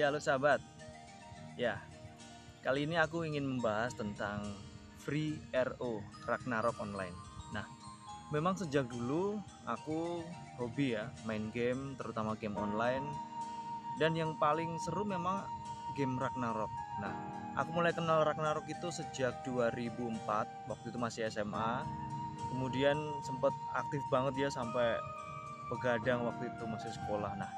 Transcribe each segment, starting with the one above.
Ya, halo sahabat. Ya, kali ini aku ingin membahas tentang Free RO Ragnarok Online. Nah, memang sejak dulu aku hobi ya main game, terutama game online. Dan yang paling seru memang game Ragnarok. Nah, aku mulai kenal Ragnarok itu sejak 2004, waktu itu masih SMA. Kemudian sempat aktif banget ya sampai begadang waktu itu masih sekolah. Nah,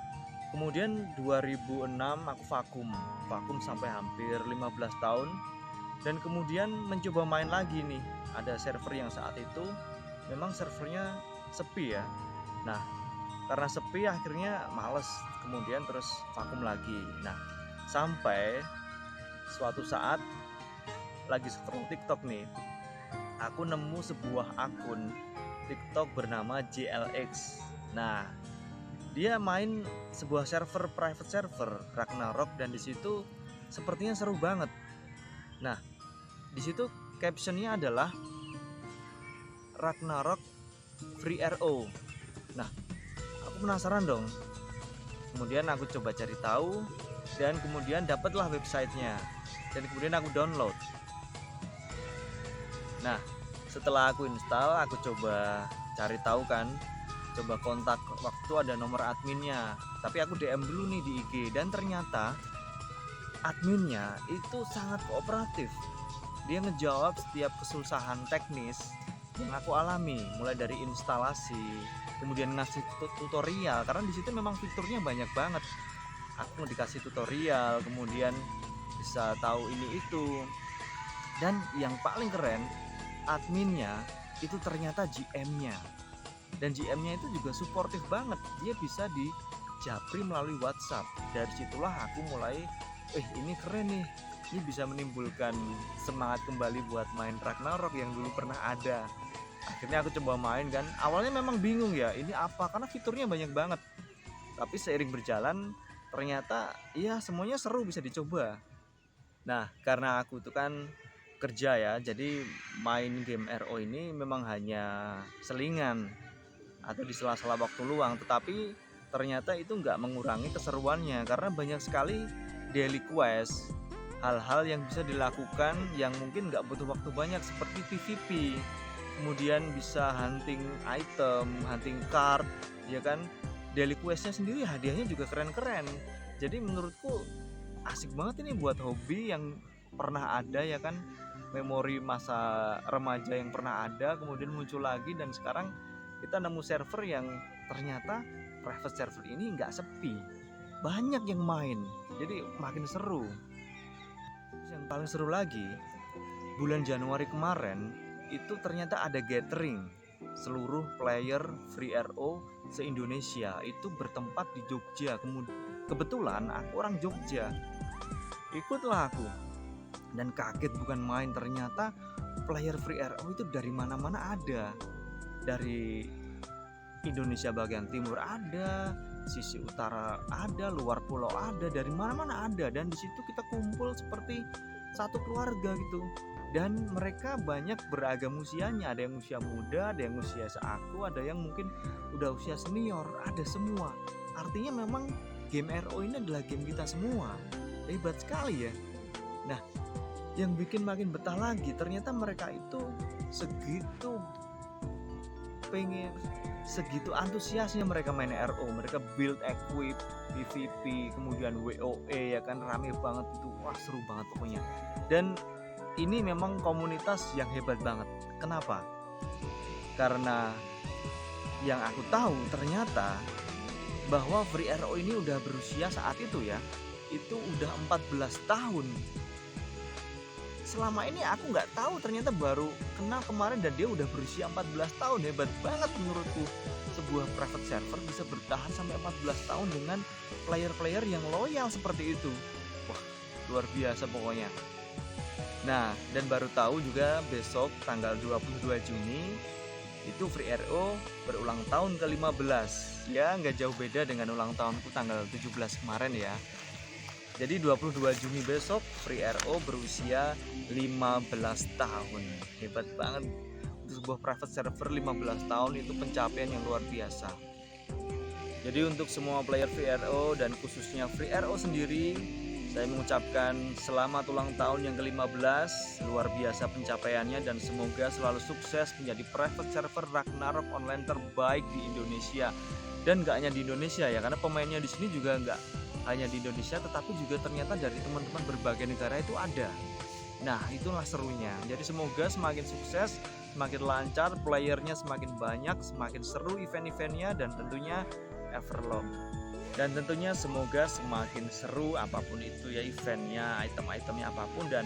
kemudian 2006 aku vakum sampai hampir 15 tahun, dan kemudian mencoba main lagi nih. Ada server yang saat itu memang servernya sepi ya. Nah, karena sepi akhirnya males, kemudian terus vakum lagi. Nah, sampai suatu saat lagi scroll TikTok nih, aku nemu sebuah akun TikTok bernama JLX. Nah, dia main sebuah server, private server Ragnarok, dan di situ sepertinya seru banget. Nah, di situ captionnya adalah Ragnarok Free RO. Nah, aku penasaran dong. Kemudian aku coba cari tahu, dan kemudian dapatlah websitenya, dan kemudian aku download. Nah, setelah aku install, aku coba cari tahu kan, coba kontak waktu ada nomor adminnya. Tapi aku DM dulu nih di IG, dan ternyata adminnya itu sangat kooperatif. Dia ngejawab setiap kesusahan teknis yang aku alami, mulai dari instalasi, kemudian ngasih tutorial, karena di situ memang fiturnya banyak banget. Aku dikasih tutorial, kemudian bisa tahu ini itu. Dan yang paling keren, adminnya itu ternyata GM-nya. Dan GM-nya itu juga suportif banget. Dia bisa dijapri melalui WhatsApp. Dari situlah aku mulai, ini keren nih. Ini bisa menimbulkan semangat kembali buat main Ragnarok yang dulu pernah ada. Akhirnya aku coba main kan. Awalnya memang bingung ya, ini apa? Karena fiturnya banyak banget. Tapi seiring berjalan ternyata ya semuanya seru, bisa dicoba. Nah, karena aku itu kan kerja ya, jadi main game RO ini memang hanya selingan atau di sela-sela waktu luang, tetapi ternyata itu nggak mengurangi keseruannya, karena banyak sekali daily quest, hal-hal yang bisa dilakukan yang mungkin nggak butuh waktu banyak, seperti PvP, kemudian bisa hunting item, hunting card, ya kan. Daily questnya sendiri hadiahnya juga keren-keren. Jadi menurutku asik banget ini buat hobi yang pernah ada, ya kan, memori masa remaja yang pernah ada kemudian muncul lagi, dan sekarang kita nemu server yang ternyata private server ini nggak sepi, banyak yang main, jadi makin seru. Terus yang paling seru lagi, bulan Januari kemarin itu ternyata ada gathering seluruh player Free RO se-Indonesia itu bertempat di Jogja. Kebetulan aku orang Jogja, ikutlah aku, dan kaget bukan main. Ternyata player Free RO itu dari mana-mana ada. Dari Indonesia bagian timur ada, sisi utara ada, luar pulau ada, dari mana-mana ada. Dan di situ kita kumpul seperti satu keluarga gitu. Dan mereka banyak beragam usianya, ada yang usia muda, ada yang usia seaku, ada yang mungkin udah usia senior, ada semua. Artinya memang game RO ini adalah game kita semua. Hebat sekali ya. Nah, yang bikin makin betah lagi, ternyata mereka itu segitu antusiasnya mereka main RO. Mereka build, equip, PvP, kemudian WoE, ya kan, rame banget itu. Wah, seru banget pokoknya. Dan ini memang komunitas yang hebat banget. Kenapa? Karena yang aku tahu ternyata bahwa Free RO ini udah berusia saat itu ya, itu udah 14 tahun. Selama ini aku nggak tahu, ternyata baru kenal kemarin dan dia udah berusia 14 tahun. Hebat banget menurutku. Sebuah private server bisa bertahan sampai 14 tahun dengan player-player yang loyal seperti itu. Wah, luar biasa pokoknya. Nah, dan baru tahu juga besok tanggal 22 Juni itu Free RO berulang tahun ke-15. Ya, nggak jauh beda dengan ulang tahunku tanggal 17 kemarin ya. Jadi 22 Juni besok Free RO berusia 15 tahun. Hebat banget. Untuk sebuah private server 15 tahun itu pencapaian yang luar biasa. Jadi untuk semua player FreeRO dan khususnya FreeRO sendiri, saya mengucapkan selamat ulang tahun yang ke-15. Luar biasa pencapaiannya dan semoga selalu sukses menjadi private server Ragnarok online terbaik di Indonesia. Dan gak hanya di Indonesia ya, karena pemainnya di sini juga gak hanya di Indonesia, tetapi juga ternyata dari teman-teman berbagai negara itu ada. Nah, itulah serunya. Jadi semoga semakin sukses, semakin lancar, playernya semakin banyak, semakin seru event-eventnya, dan tentunya everlong. Dan tentunya semoga semakin seru apapun itu ya eventnya, item-itemnya apapun, dan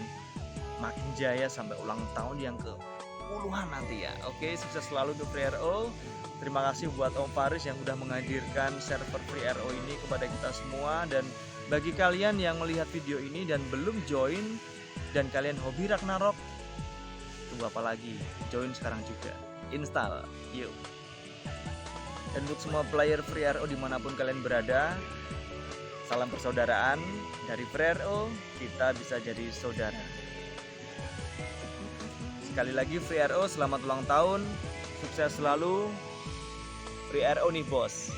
makin jaya sampai ulang tahun yang ke puluhan nanti ya. Oke, sukses selalu untuk FreeRO. Terima kasih buat Om Faris yang udah menghadirkan server FreeRO ini kepada kita semua. Dan bagi kalian yang melihat video ini dan belum join dan kalian hobi Ragnarok, tunggu apa lagi? Join sekarang juga, install, yuk. Dan untuk semua player FreeRO dimanapun kalian berada, salam persaudaraan dari FreeRO, kita bisa jadi saudara. Sekali lagi FreeRO, selamat ulang tahun, sukses selalu, FreeRO nih bos.